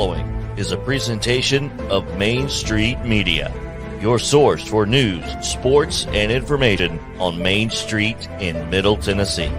following is a presentation of Main Street Media, your source for news, sports, and information on Main Street in Middle Tennessee.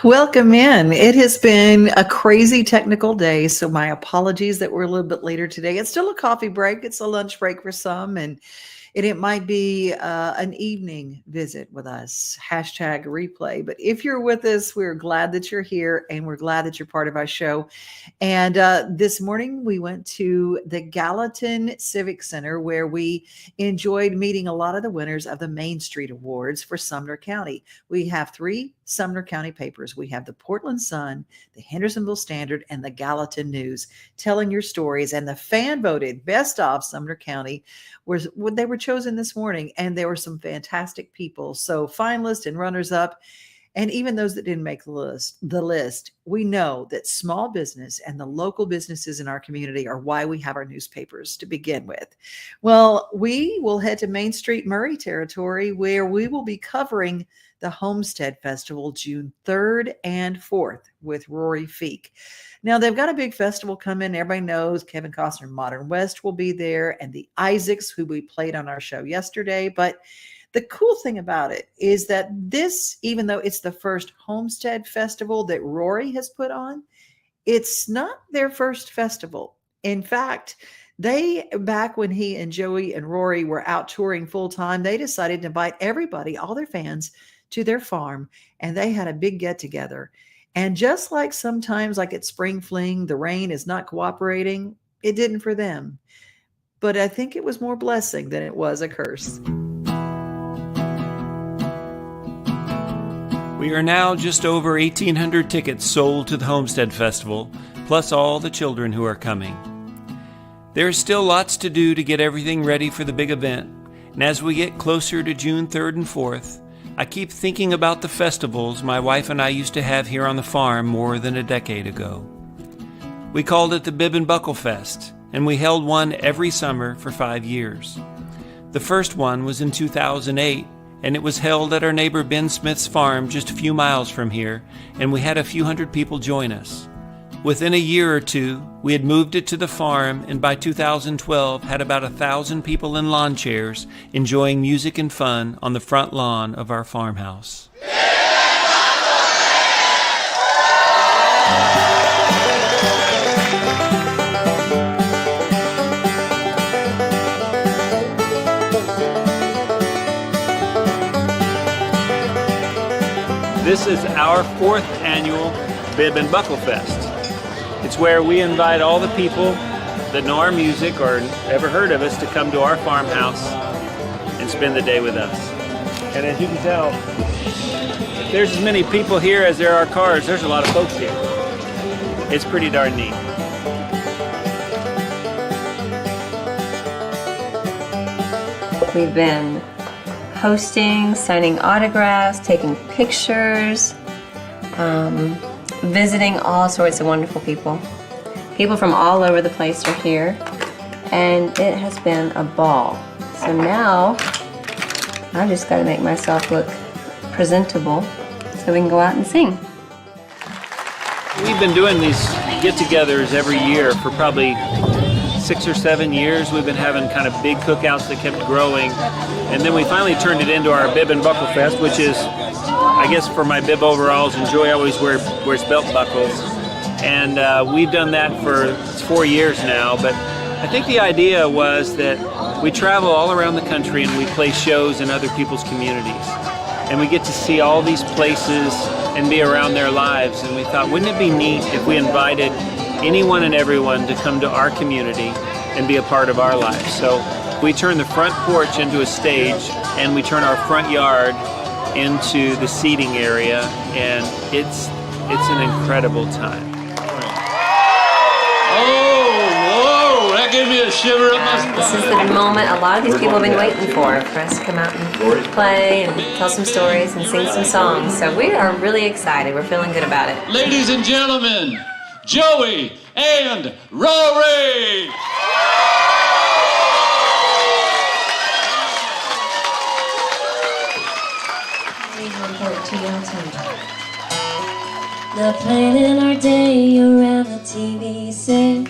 Welcome in. It has been a crazy technical day, so my apologies that we're a little bit later today. It's still a coffee break. It's a lunch break for some, and it might be an evening visit with us, #replay. But if you're with us, we're glad that you're here, and we're glad that you're part of our show. And this morning, we went to the Gallatin Civic Center, where we enjoyed meeting a lot of the winners of the Main Street Awards for Sumner County. We have 3 Sumner County papers. We have the Portland Sun, the Hendersonville Standard, and the Gallatin News, telling your stories. And the fan voted best of Sumner County they were chosen this morning, and there were some fantastic people. So finalists and runners up, and even those that didn't make the list, we know that small business and the local businesses in our community are why we have our newspapers to begin with. Well, we will head to Main Street Murray territory, where we will be covering the Homestead Festival June 3rd and 4th with Rory Feek. Now, they've got a big festival coming. Everybody knows Kevin Costner Modern West will be there, and the Isaacs, who we played on our show yesterday. But the cool thing about it is that this, even though it's the first Homestead Festival that Rory has put on, it's not their first festival. In fact, back when he and Joey and Rory were out touring full time, they decided to invite everybody, all their fans, to their farm, and they had a big get together. And just like sometimes, like at Spring Fling, the rain is not cooperating, it didn't for them. But I think it was more blessing than it was a curse. We are now just over 1,800 tickets sold to the Homestead Festival, plus all the children who are coming. There's still lots to do to get everything ready for the big event, and as we get closer to June 3rd and 4th, I keep thinking about the festivals my wife and I used to have here on the farm more than a decade ago. We called it the Bib and Buckle Fest, and we held one every summer for 5 years. The first one was in 2008, and it was held at our neighbor Ben Smith's farm just a few miles from here, and we had a few hundred people join us. Within a year or two, we had moved it to the farm, and by 2012 had about 1,000 people in lawn chairs enjoying music and fun on the front lawn of our farmhouse. This is our 4th annual Bib and Buckle Fest. It's where we invite all the people that know our music or ever heard of us to come to our farmhouse and spend the day with us. And as you can tell, if there's as many people here as there are cars, there's a lot of folks here. It's pretty darn neat. We've been hosting, signing autographs, taking pictures, visiting all sorts of wonderful people. People from all over the place are here, and it has been a ball. So now, I've just got to make myself look presentable so we can go out and sing. We've been doing these get-togethers every year for probably 6 or 7 years. We've been having kind of big cookouts that kept growing, and then we finally turned it into our Bib and Buckle Fest, which is, I guess, for my bib overalls, and Joy always wears belt buckles. And we've done that for 4 years now, but I think the idea was that we travel all around the country and we play shows in other people's communities. And we get to see all these places and be around their lives. And we thought, wouldn't it be neat if we invited anyone and everyone to come to our community and be a part of our lives? So we turn the front porch into a stage, and we turn our front yard into the seating area, and it's an incredible time. Oh, that gave me a shiver up my spine. This is the moment a lot of these people have been waiting for us to come out and play and tell some stories and sing some songs. So we are really excited. We're feeling good about it. Ladies and gentlemen, Joey and Rory. They're planning our day around the TV set,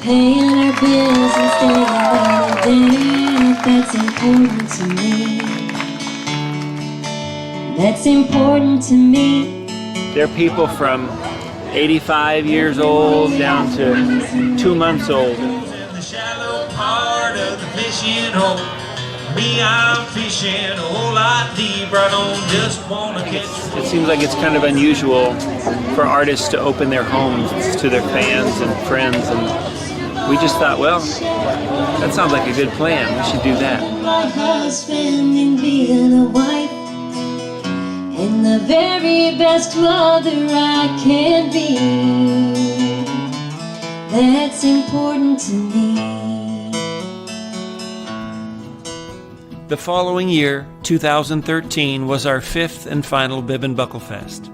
paying our bills and staying out of debt. That's important to me. That's important to me. There are people from 85 years old down to 2 months old. In the shallow part of the fishing hole, me, I'm fishing a whole lot deeper. I don't just want to catch. It seems like it's kind of unusual for artists to open their homes to their fans and friends, and we just thought, well, that sounds like a good plan. We should do that. My husband and being a wife, and the very best mother I can be. That's important to me. The following year, 2013, was our 5th and final Bib and Buckle Fest.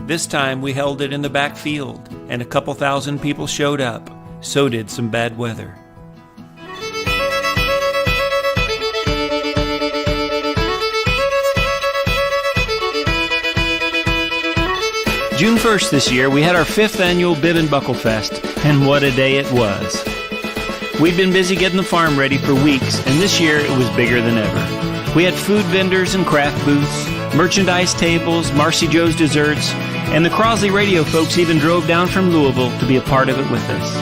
This time we held it in the back field, and a couple thousand people showed up. So did some bad weather. June 1st this year, we had our 5th annual Bib and Buckle Fest, and what a day it was. We'd been busy getting the farm ready for weeks, and this year it was bigger than ever. We had food vendors and craft booths, merchandise tables, Marcy Joe's desserts, and the Crosley radio folks even drove down from Louisville to be a part of it with us.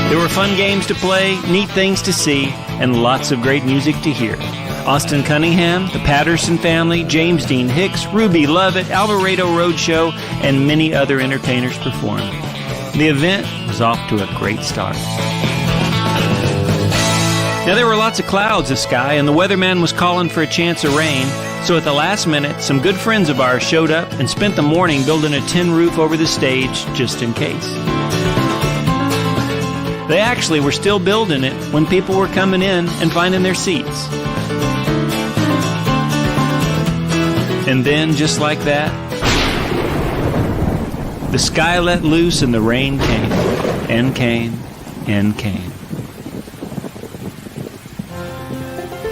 There were fun games to play, neat things to see, and lots of great music to hear. Austin Cunningham, the Patterson Family, James Dean Hicks, Ruby Lovett, Alvarado Roadshow, and many other entertainers performed. The event was off to a great start. Now there were lots of clouds in the sky, and the weatherman was calling for a chance of rain, so at the last minute, some good friends of ours showed up and spent the morning building a tin roof over the stage just in case. They actually were still building it when people were coming in and finding their seats. And then, just like that, the sky let loose and the rain came, and came, and came.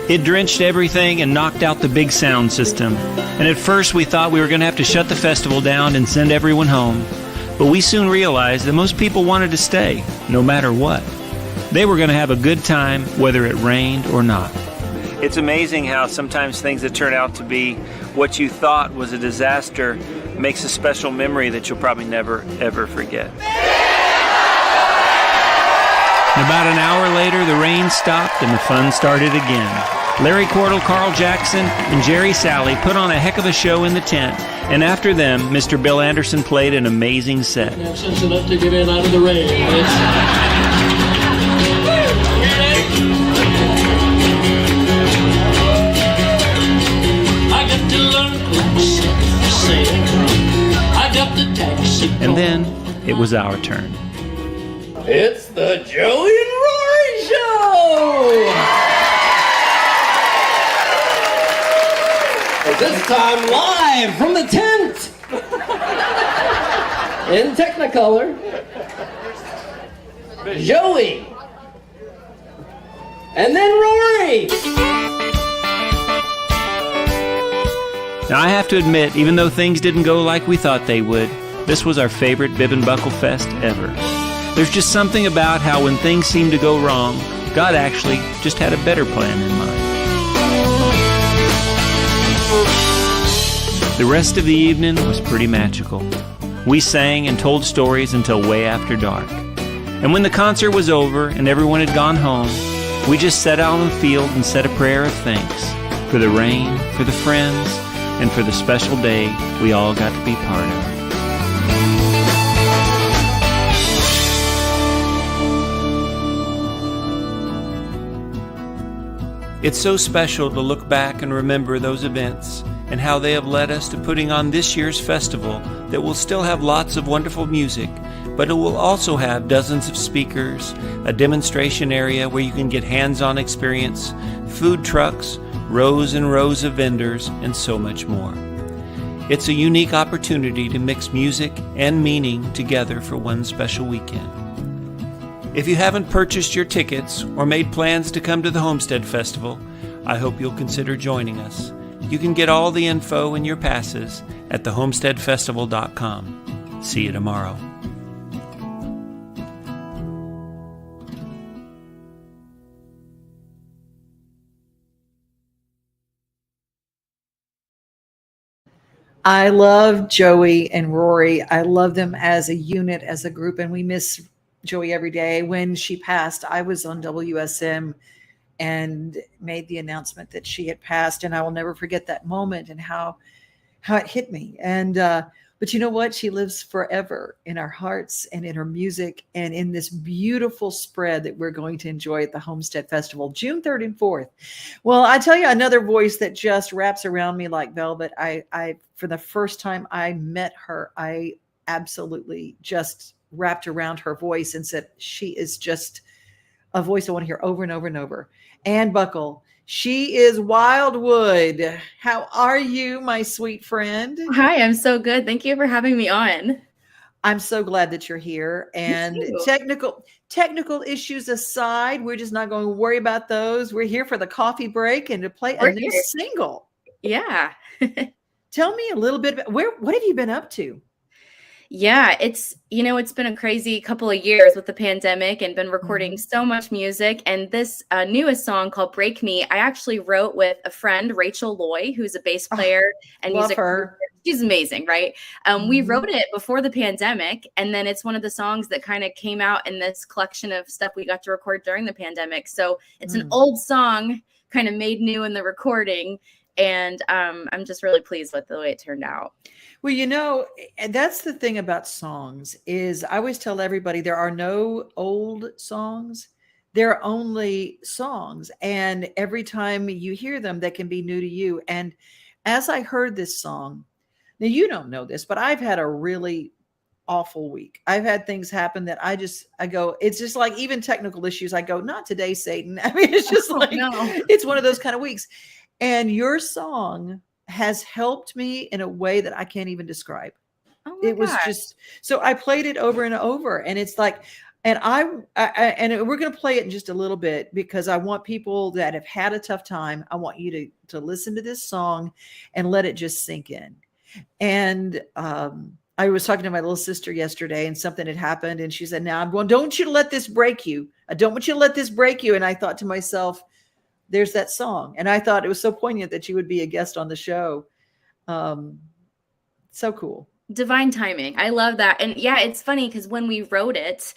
It drenched everything and knocked out the big sound system. And at first we thought we were going to have to shut the festival down and send everyone home. But we soon realized that most people wanted to stay, no matter what. They were going to have a good time, whether it rained or not. It's amazing how sometimes things that turn out to be what you thought was a disaster makes a special memory that you'll probably never, ever forget. About an hour later, the rain stopped and the fun started again. Larry Cordell, Carl Jackson, and Jerry Sally put on a heck of a show in the tent, and after them, Mr. Bill Anderson played an amazing set. Sense enough to get in out of the rain. And then it was our turn. It's the Joey and Rory Show! This time live from the tent! In Technicolor. Joey! And then Rory! Now I have to admit, even though things didn't go like we thought they would, this was our favorite Bib and Buckle Fest ever. There's just something about how when things seem to go wrong, God actually just had a better plan in mind. The rest of the evening was pretty magical. We sang and told stories until way after dark. And when the concert was over and everyone had gone home, we just sat out on the field and said a prayer of thanks for the rain, for the friends, and for the special day we all got to be part of. It's so special to look back and remember those events and how they have led us to putting on this year's festival that will still have lots of wonderful music, but it will also have dozens of speakers, a demonstration area where you can get hands-on experience, food trucks, rows and rows of vendors, and so much more. It's a unique opportunity to mix music and meaning together for one special weekend. If you haven't purchased your tickets or made plans to come to the Homestead Festival, I hope you'll consider joining us. You can get all the info and your passes at thehomesteadfestival.com. See you tomorrow. I love Joey and Rory. I love them as a unit, as a group, and we miss Joey every day. When she passed, I was on WSM and made the announcement that she had passed, and I will never forget that moment and how it hit me. And but you know what? She lives forever in our hearts and in her music and in this beautiful spread that we're going to enjoy at the Homestead Festival, June 3rd and 4th. Well, I tell you another voice that just wraps around me like velvet. I for the first time I met her, I absolutely just wrapped around her voice and said, she is just a voice I want to hear over and over and over. Ann Buckle. She is Wildwood. How are you, my sweet friend? Hi, I'm so good. Thank you for having me on. I'm so glad that you're here. And technical issues aside, we're just not going to worry about those. We're here for the coffee break and to play a new single. Yeah. Tell me a little bit about what have you been up to? Yeah, it's been a crazy couple of years with the pandemic and been recording so much music. And this newest song called Break Me, I actually wrote with a friend, Rachel Loy, who's a bass player and love music. Her. She's amazing, right? We wrote it before the pandemic, and then it's one of the songs that kind of came out in this collection of stuff we got to record during the pandemic. So it's an old song kind of made new in the recording. And I'm just really pleased with the way it turned out. Well, that's the thing about songs is I always tell everybody there are no old songs. There are only songs. And every time you hear them, they can be new to you. And as I heard this song, now you don't know this, but I've had a really awful week. I've had things happen that I go, it's just like even technical issues. I go, not today, Satan. I mean, it's just it's one of those kind of weeks. And your song has helped me in a way that I can't even describe. It was just, so I played it over and over, and it's like, and and we're going to play it in just a little bit because I want people that have had a tough time. I want you to listen to this song and let it just sink in. And, I was talking to my little sister yesterday and something had happened and she said, now I'm going, don't you let this break you. I don't want you to let this break you. And I thought to myself, there's that song. And I thought it was so poignant that you would be a guest on the show. So cool. Divine timing. I love that. And yeah, it's funny because when we wrote it,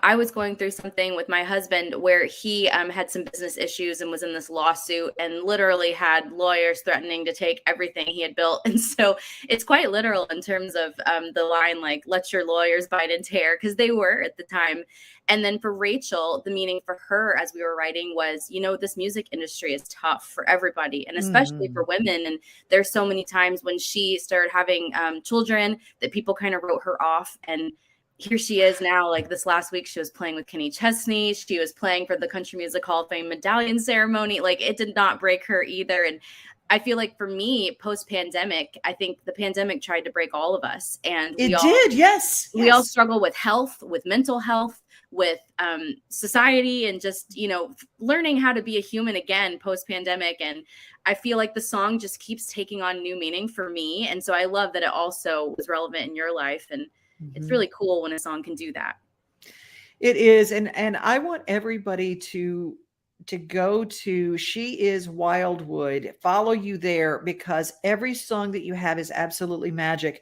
I was going through something with my husband where he had some business issues and was in this lawsuit and literally had lawyers threatening to take everything he had built. And so it's quite literal in terms of the line, like, let your lawyers bite into hair, because they were at the time. And then for Rachel, the meaning for her as we were writing was, this music industry is tough for everybody, and especially for women. And there's so many times when she started having children that people kind of wrote her off. And here she is now, like this last week, she was playing with Kenny Chesney. She was playing for the Country Music Hall of Fame medallion ceremony. Like, it did not break her either. And I feel like for me, post-pandemic, I think the pandemic tried to break all of us. And we all struggle with health, with mental health, with society, and just, learning how to be a human again post-pandemic. And I feel like the song just keeps taking on new meaning for me. And so I love that it also was relevant in your life. And it's really cool when a song can do that. It is. And I want everybody to go to She Is Wildwood, follow you there, because every song that you have is absolutely magic.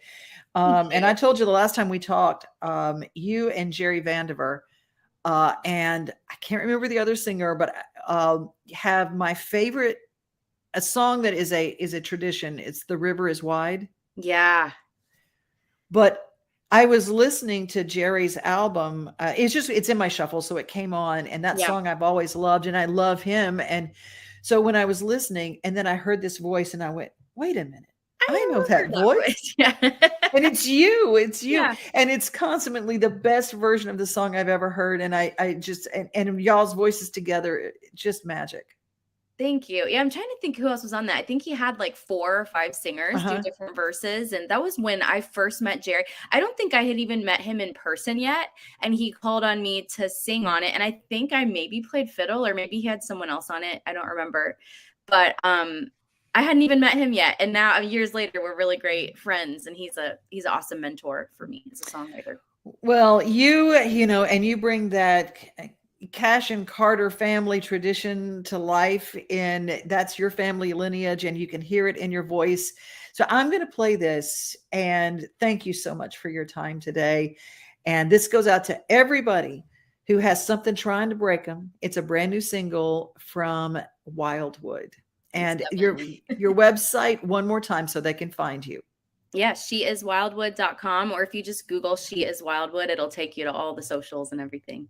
And I told you the last time we talked, you and Jerry Vandiver, and I can't remember the other singer, but have my favorite, a song that is a tradition. It's "The River Is Wide." Yeah. But I was listening to Jerry's album. It's in my shuffle, so it came on, and that song I've always loved, and I love him. And so when I was listening, and then I heard this voice, and I went, "Wait a minute, I know that voice." Yeah. And it's you, Yeah. and it's constantly the best version of the song I've ever heard. And I just and y'all's voices together, just magic. Thank you. Yeah, I'm trying to think who else was on that. I think he had like 4 or 5 singers do different verses. And that was when I first met Jerry. I don't think I had even met him in person yet. And he called on me to sing on it. And I think I maybe played fiddle, or maybe he had someone else on it. I don't remember. But I hadn't even met him yet. And now years later, we're really great friends. And he's an awesome mentor for me as a songwriter. Well, you know, and you bring that Cash and Carter family tradition to life, and that's your family lineage, and you can hear it in your voice. So I'm going to play this, and thank you so much for your time today. And this goes out to everybody who has something trying to break them. It's a brand new single from Wildwood. And your website one more time so they can find you. Yeah, sheiswildwood.com, or if you just Google She Is Wildwood, it'll take you to all the socials and everything.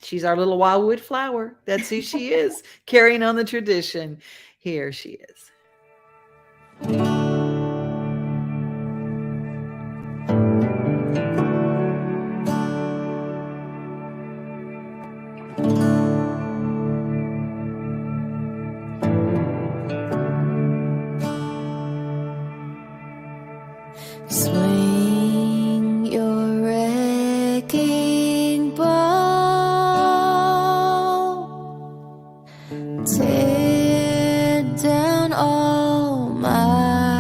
She's our little Wildwood flower. That's who she is, carrying on the tradition. Here she is. Swing your wrecking ball, tear down all my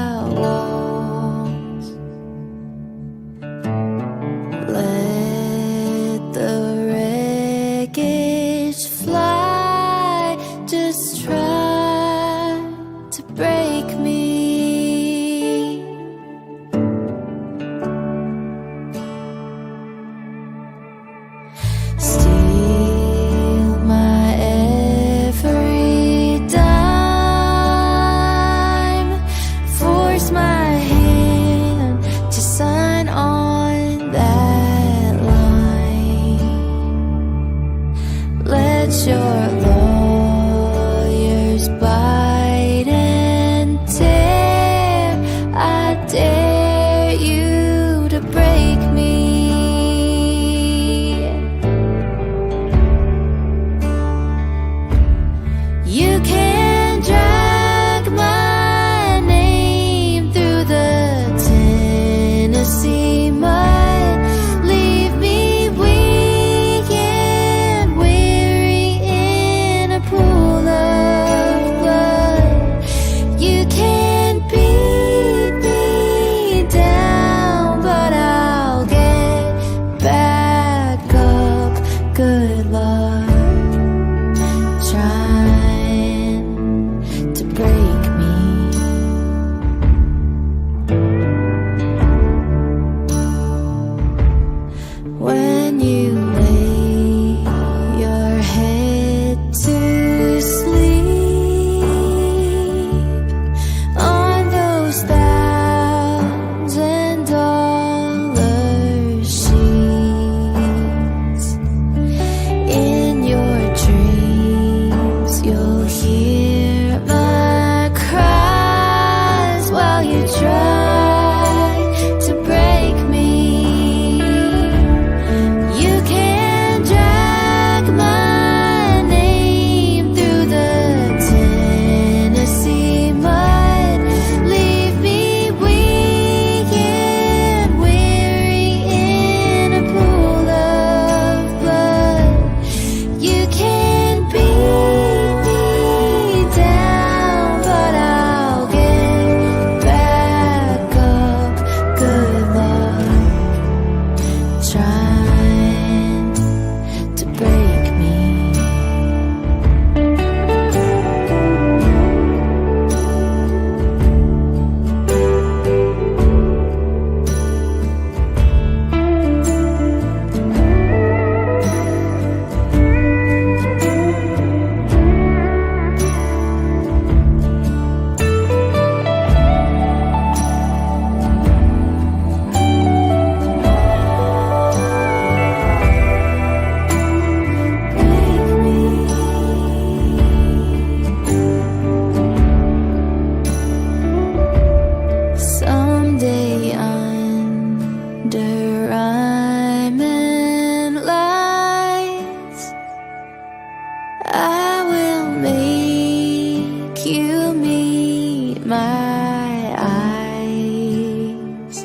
meet my eyes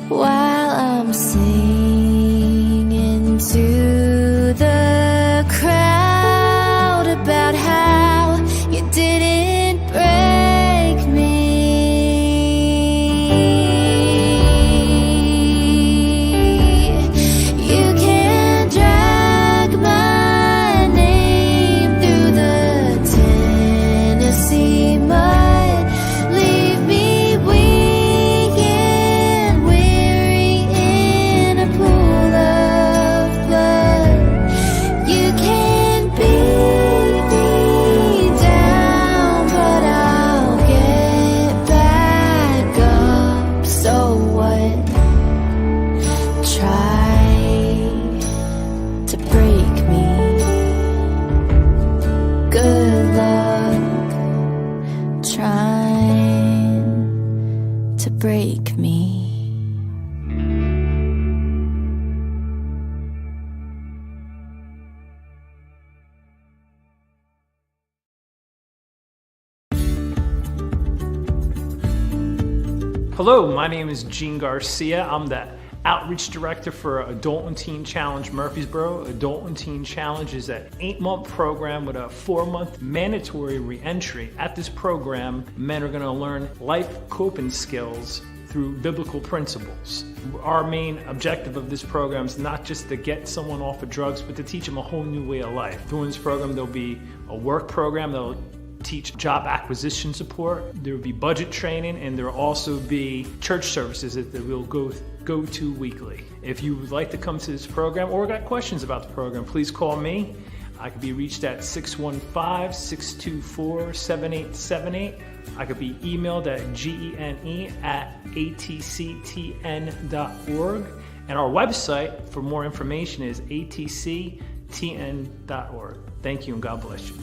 while I'm singing to the crowd about how you didn't break me. You can drag my name through the Tennessee mud, leave me weak and weary in a pool of blood. You can beat me down, but I'll get back up. So what? Try to break me. Good luck trying to break me. Hello, my name is Gene Garcia. I'm the Outreach Director for Adult and Teen Challenge Murfreesboro. Adult and Teen Challenge is an 8-month program with a 4-month mandatory re-entry. At this program, men are going to learn life coping skills through biblical principles. Our main objective of this program is not just to get someone off of drugs, but to teach them a whole new way of life. Through this program, there'll be a work program that'll teach job acquisition support. There will be budget training, and there will also be church services that we'll go to weekly. If you would like to come to this program or got questions about the program, please call me. I can be reached at 615-624-7878. I could be emailed at gene@atctn.org. And our website for more information is atctn.org. Thank you and God bless you.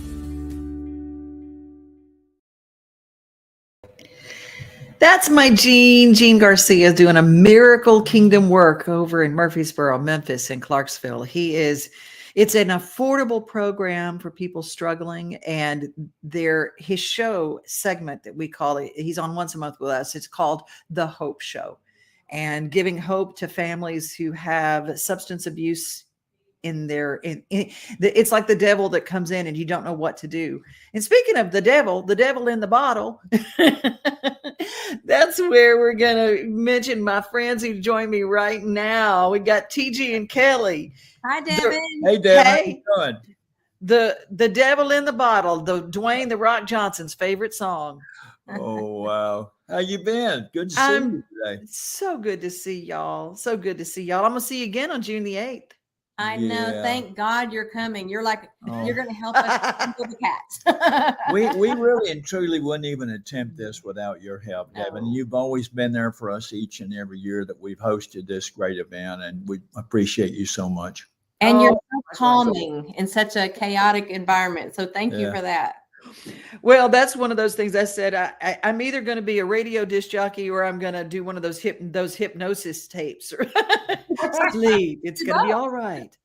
That's my Gene Garcia doing a miracle kingdom work over in Murfreesboro, Memphis, and Clarksville. It's an affordable program for people struggling, and his show segment that we call it, he's on once a month with us. It's called The Hope Show, and giving hope to families who have substance abuse it's like the devil that comes in and you don't know what to do. And speaking of the devil in the bottle, that's where we're going to mention my friends who join me right now. We got TG and Kelly. Hi, Devin. Hey, Devin. How you doing? The devil in the bottle, the Dwayne The Rock Johnson's favorite song. Oh, wow. How you been? Good to see you today. So good to see y'all. I'm going to see you again on June the 8th. I know. Thank God you're coming. You're like, you're going to help us handle the cats. we really and truly wouldn't even attempt this without your help, Devin. No. You've always been there for us each and every year that we've hosted this great event, and we appreciate you so much. And you're so calming in such a chaotic environment. So thank you for that. Well, that's one of those things I said. I'm either going to be a radio disc jockey or I'm going to do one of those hypnosis tapes. Sleep. It's going to be all right.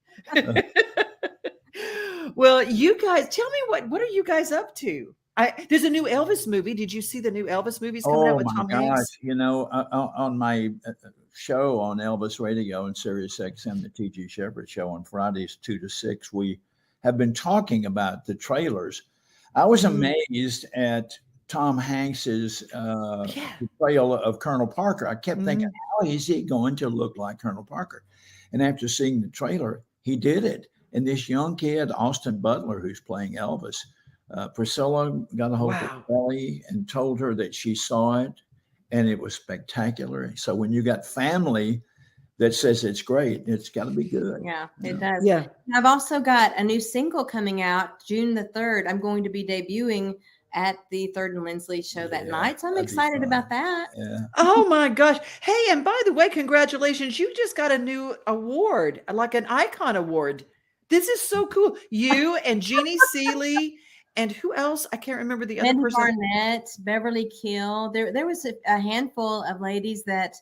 Well, you guys, tell me what are you guys up to? There's a new Elvis movie. Did you see the new Elvis movies coming out with Tom Hanks? You know, on my show on Elvis Radio and Sirius XM, the TG Sheppard Show on Fridays 2 to 6, we have been talking about the trailers. I was amazed at Tom Hanks's portrayal of Colonel Parker. I kept thinking, how is he going to look like Colonel Parker? And after seeing the trailer, he did it. And this young kid, Austin Butler, who's playing Elvis, Priscilla got a hold of Kelly and told her that she saw it, and it was spectacular. So when you got family that says it's great, it's got to be good. Yeah, it does. Yeah. I've also got a new single coming out June the 3rd. I'm going to be debuting at the Third Lindsley show that night. So I'm excited about that. Yeah. Oh my gosh. Hey, and by the way, congratulations. You just got a new award, like an icon award. This is so cool. You and Jeannie Seeley and who else? I can't remember the other person. Barnett, Beverly Kill. There was a handful of ladies that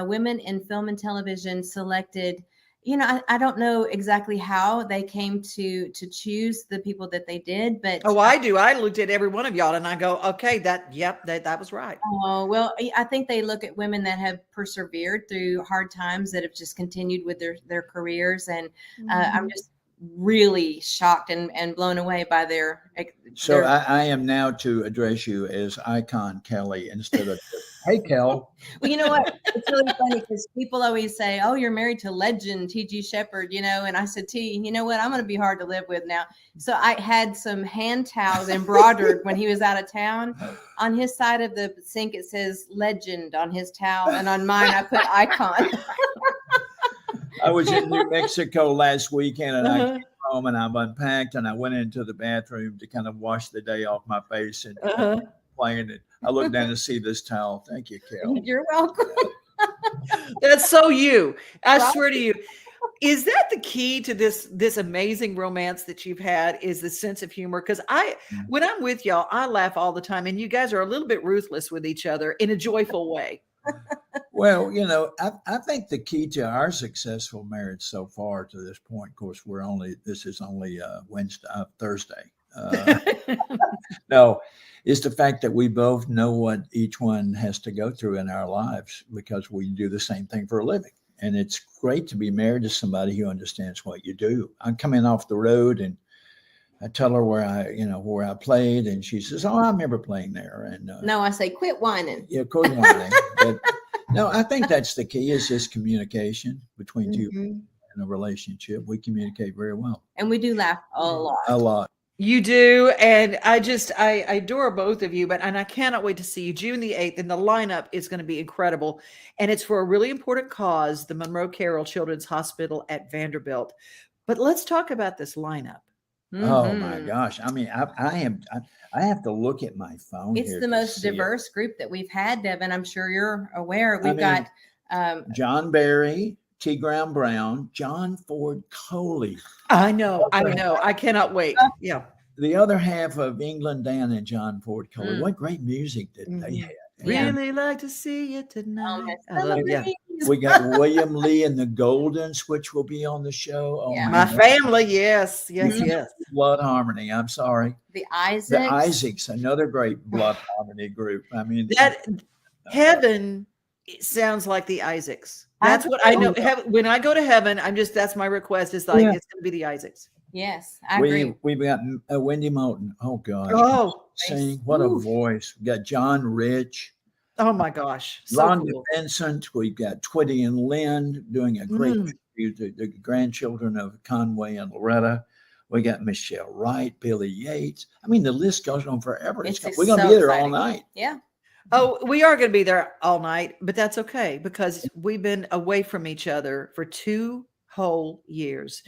women in film and television selected you know, I don't know exactly how they came to choose the people that they did, but Oh, I do. I looked at every one of y'all and I go, okay, that was right. oh, well, I think they look at women that have persevered through hard times, that have just continued with their careers. And I'm just really shocked and blown away by their. So I am now to address you as Icon Kelly instead of hey, Kel. Well, you know what? It's really funny because people always say, oh, you're married to legend T.G. Sheppard, you know, and I said, T, you know what? I'm going to be hard to live with now. So I had some hand towels embroidered when he was out of town. On his side of the sink, it says legend on his towel. And on mine, I put icon. I was in New Mexico last weekend and I came home and I've unpacked and I went into the bathroom to kind of wash the day off my face and playing it. I looked down to see this towel. Thank you, Kel. You're welcome. That's so you. I swear to you. Is that the key to this amazing romance that you've had, is the sense of humor? Because when I'm with y'all, I laugh all the time and you guys are a little bit ruthless with each other in a joyful way. Well, you know, I think the key to our successful marriage so far to this point, of course, this is only Thursday. No, is the fact that we both know what each one has to go through in our lives because we do the same thing for a living. And it's great to be married to somebody who understands what you do. I'm coming off the road and I tell her where I played, and she says, "Oh, I remember playing there." And no, I say, "Quit whining." Yeah, quit whining. But no, I think that's the key, is just communication between two people in a relationship. We communicate very well, and we do laugh a lot. A lot. You do, and I adore both of you. And I cannot wait to see you June the 8th, and the lineup is going to be incredible. And it's for a really important cause, the Monroe Carroll Children's Hospital at Vanderbilt. But let's talk about this lineup. Oh my gosh! I mean, I have to look at my phone. It's the most diverse group that we've had, Devin. I'm sure you're aware. We've got John Barry, T. Graham Brown, John Ford Coley. I know. I cannot wait. Yeah. The other half of England Dan and John Ford Coley. What great music that they had. Really like to see you tonight. We got William Lee and the Goldens, which will be on the show. Oh, my family. Yes. Blood Harmony. I'm sorry. The Isaacs. The Isaacs, another great Blood Harmony group. I mean, heaven sounds like the Isaacs. That's what I know. When I go to heaven, that's my request. Is like it's going to be the Isaacs. Yes, I agree. We've got Wendy Moulton. Oh God. Oh, sing. What a voice. We got John Rich. Oh my gosh. So Rhonda cool. Vincent. We've got Twitty and Lynn doing a great tribute, the grandchildren of Conway and Loretta. We got Michelle Wright, Billy Yates. I mean, the list goes on forever. We're going to be there all night. Yeah. Oh, we are going to be there all night, but that's okay because we've been away from each other for 2 whole years.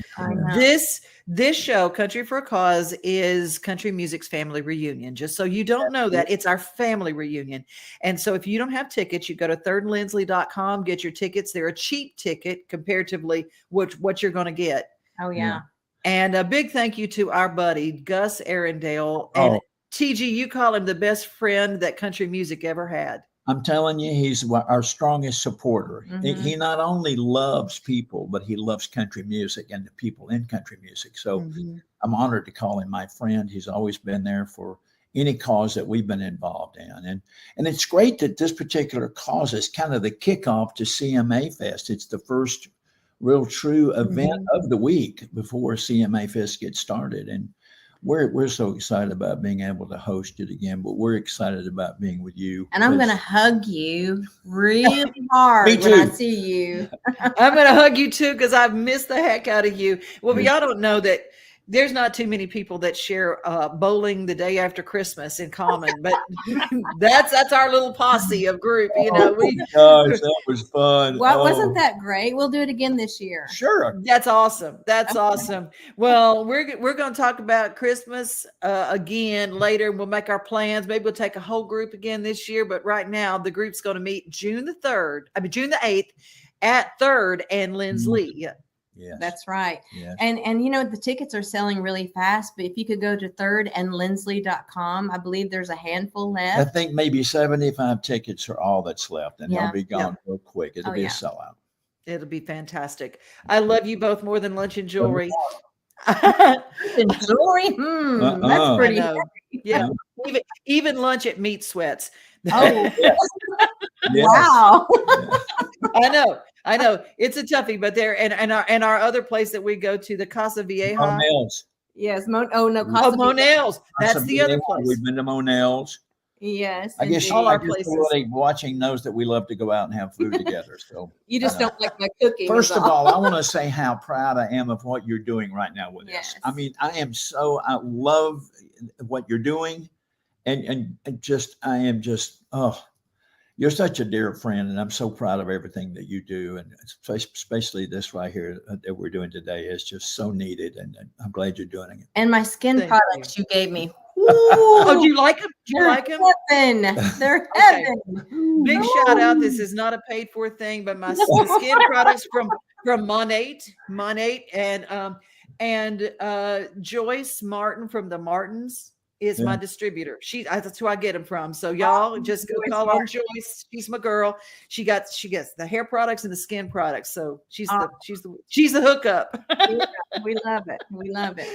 This show, Country for a Cause, is country music's family reunion. Just so you don't know that, it's our family reunion. And so if you don't have tickets, you go to thirdlindsley.com, get your tickets. They're a cheap ticket comparatively what you're going to get. Oh, yeah. And a big thank you to our buddy, Gus Arundel. And TG, you call him the best friend that country music ever had. I'm telling you, he's our strongest supporter. He not only loves people, but he loves country music and the people in country music. So I'm honored to call him my friend. He's always been there for any cause that we've been involved in. And it's great that this particular cause is kind of the kickoff to CMA Fest. It's the first real true event of the week before CMA Fest gets started. And we're so excited about being able to host it again, but we're excited about being with you. And I'm going to hug you really hard when I see you. I'm going to hug you too, because I've missed the heck out of you. Well, but y'all don't know that there's not too many people that share bowling the day after Christmas in common, but that's our little posse of group. You know, gosh, that was fun. Well, wasn't that great? We'll do it again this year. Sure. That's awesome. That's awesome. Well, we're going to talk about Christmas again later. We'll make our plans. Maybe we'll take a whole group again this year. But right now, the group's going to meet June the 8th at Third and Lindsley. Yes. That's right. Yes. And you know, the tickets are selling really fast, but if you could go to thirdandlindsley.com, I believe there's a handful left. I think maybe 75 tickets are all that's left, and they'll be gone real quick. It'll be a sellout. It'll be fantastic. I love you both more than lunch and jewelry. And jewelry? That's pretty. Yeah. Even lunch at Meat Sweats. Oh, wow. I know. It's a toughie, but there and our other place that we go to, the Casa Vieja. Monell's. Yes, Monell's. That's the other place. We've been to Monell's. Yes. I guess everybody watching knows that we love to go out and have food together. So you just don't like my cooking. First of all, I want to say how proud I am of what you're doing right now with us. I mean, I love what you're doing, and you're such a dear friend, and I'm so proud of everything that you do, and especially this right here that we're doing today is just so needed, and I'm glad you're doing it. And my skin products you gave me. Oh, do you like them? Do you like them? Heaven. They're heaven. Big shout out. This is not a paid for thing, but my skin products from Monate and Joyce Martin from the Martins is my distributor. That's who I get them from. So y'all just go call on Joyce. She's my girl. She gets the hair products and the skin products. So she's the hookup. Yeah, we love it. We love it.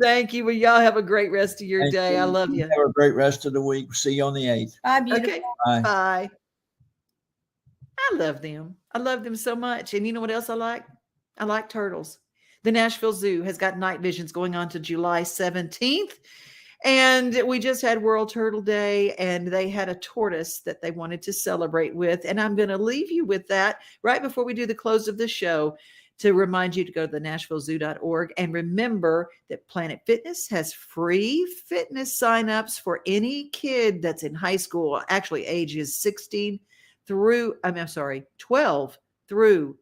Thank you. Well, y'all have a great rest of your day. I love you. Have a great rest of the week. See you on the 8th. Bye, beautiful. Okay. Bye. I love them. I love them so much. And you know what else I like? I like turtles. The Nashville Zoo has got night visions going on to July 17th. And we just had World Turtle Day, and they had a tortoise that they wanted to celebrate with. And I'm going to leave you with that right before we do the close of the show to remind you to go to the NashvilleZoo.org. And remember that Planet Fitness has free fitness signups for any kid that's in high school, actually ages 12 through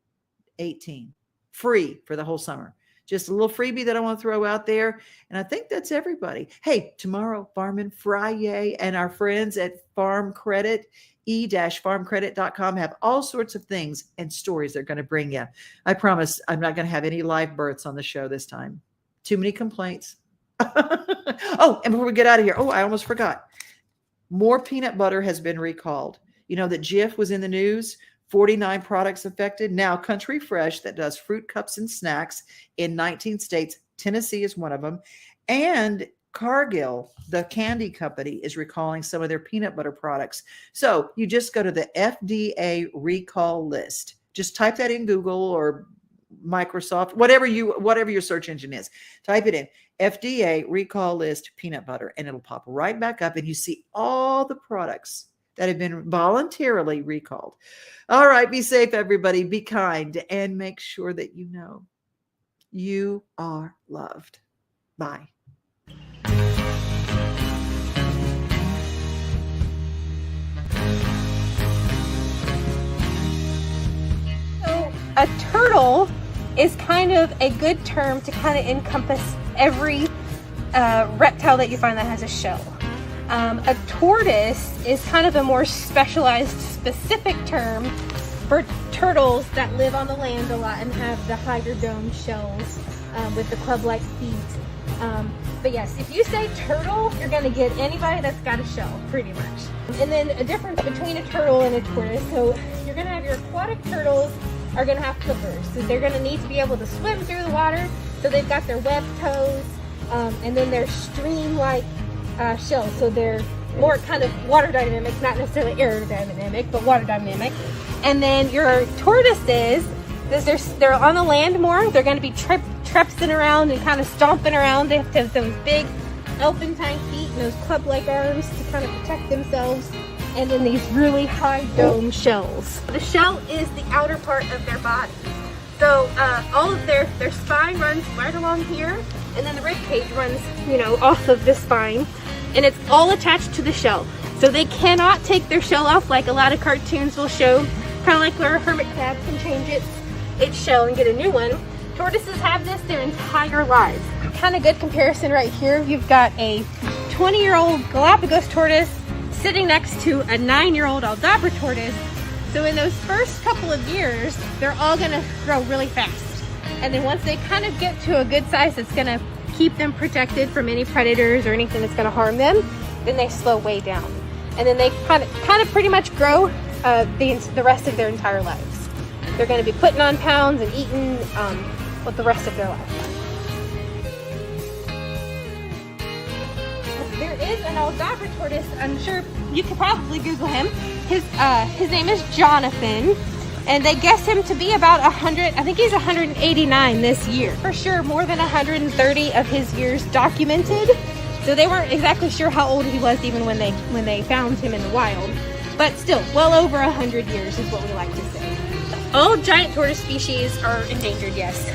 18, free for the whole summer. Just a little freebie that I want to throw out there. And I think that's everybody. Hey, tomorrow, Farmin' Friday and our friends at Farm Credit, e-farmcredit.com have all sorts of things and stories they're going to bring you. I promise I'm not going to have any live births on the show this time. Too many complaints. Oh, and before we get out of here, I almost forgot. More peanut butter has been recalled. You know that Jif was in the news. 49 products affected. Now Country Fresh, that does fruit cups and snacks in 19 states. Tennessee is one of them. And Cargill, the candy company, is recalling some of their peanut butter products. So you just go to the FDA recall list. Just type that in Google or Microsoft, whatever your search engine is. Type it in, FDA recall list peanut butter, and it'll pop right back up, and you see all the products that have been voluntarily recalled. All right, be safe, everybody. Be kind, and make sure that you know you are loved. Bye. So a turtle is kind of a good term to kind of encompass every reptile that you find that has a shell. A tortoise is kind of a more specialized, specific term for turtles that live on the land a lot and have the higher dome shells with the club-like feet. But yes, if you say turtle, you're going to get anybody that's got a shell, pretty much. And then a difference between a turtle and a tortoise. So you're going to have your aquatic turtles are going to have flippers. So they're going to need to be able to swim through the water. So they've got their webbed toes, and then their stream-like shells, so they're more kind of water dynamic, not necessarily aerodynamic, but water dynamic. And then your tortoises, they're on the land more. They're going to be trepsing around and kind of stomping around. They have to have those big elephantine feet and those club-like arms to kind of protect themselves. And then these really high dome shells. The shell is the outer part of their body. So all of their spine runs right along here, and then the rib cage runs, off of the spine. And it's all attached to the shell. So they cannot take their shell off like a lot of cartoons will show, kind of like where a hermit crab can change its shell and get a new one. Tortoises have this their entire lives. Kind of good comparison right here. You've got a 20-year-old Galapagos tortoise sitting next to a 9-year-old Aldabra tortoise. So in those first couple of years, they're all gonna grow really fast. And then once they kind of get to a good size, it's gonna keep them protected from any predators or anything that's going to harm them, then they slow way down, and then they kind of pretty much grow the rest of their entire lives. they're going to be putting on pounds and eating with the rest of their life. There is an Aldabra tortoise. I'm sure you could probably Google him. His name is Jonathan, and they guess him to be about 100. I think he's 189 this year. For sure, more than 130 of his years documented. So they weren't exactly sure how old he was even when they found him in the wild. But still, well over 100 years is what we like to say. All giant tortoise species are endangered, yes.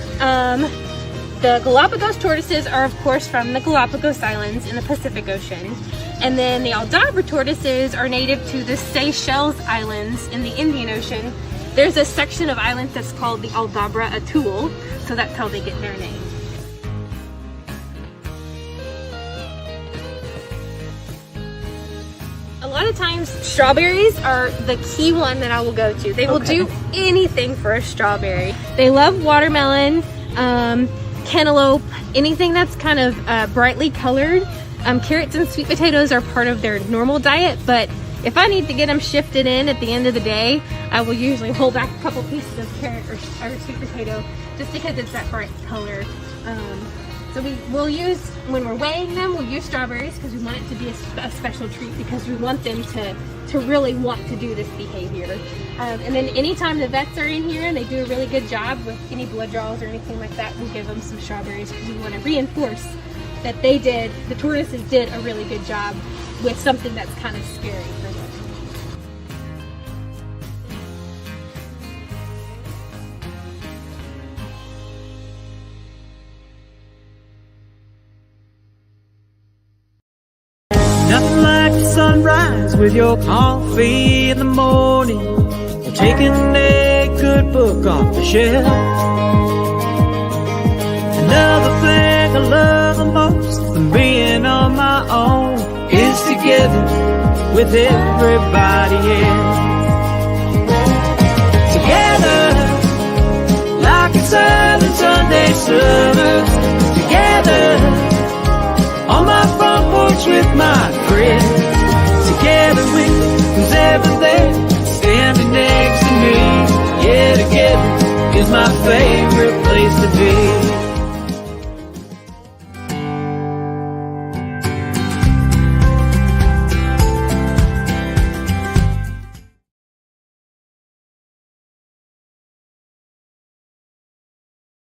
The Galapagos tortoises are, of course, from the Galapagos Islands in the Pacific Ocean. And then the Aldabra tortoises are native to the Seychelles Islands in the Indian Ocean. There's a section of islands that's called the Aldabra Atoll, so that's how they get their name. A lot of times, strawberries are the key one that I will go to. They will do anything for a strawberry. They love watermelon, cantaloupe, anything that's kind of brightly colored. Carrots and sweet potatoes are part of their normal diet, but if I need to get them shifted in at the end of the day, I will usually hold back a couple pieces of carrot or sweet potato just because it's that bright color. So we'll use, when we're weighing them, we'll use strawberries because we want it to be a special treat, because we want them to really want to do this behavior. And then anytime the vets are in here and they do a really good job with any blood draws or anything like that, we'll give them some strawberries because we want to reinforce that the tortoises did a really good job with something that's kind of scary for them. Nothing like the sunrise with your coffee in the morning, or taking a good book off the shelf. Another thing I love the most than being on my own is together with everybody else. Together, like it's early Sunday summer. Together, on my front porch with my friends. Together with who's ever there, standing next to me. Yeah, together is my favorite place to be.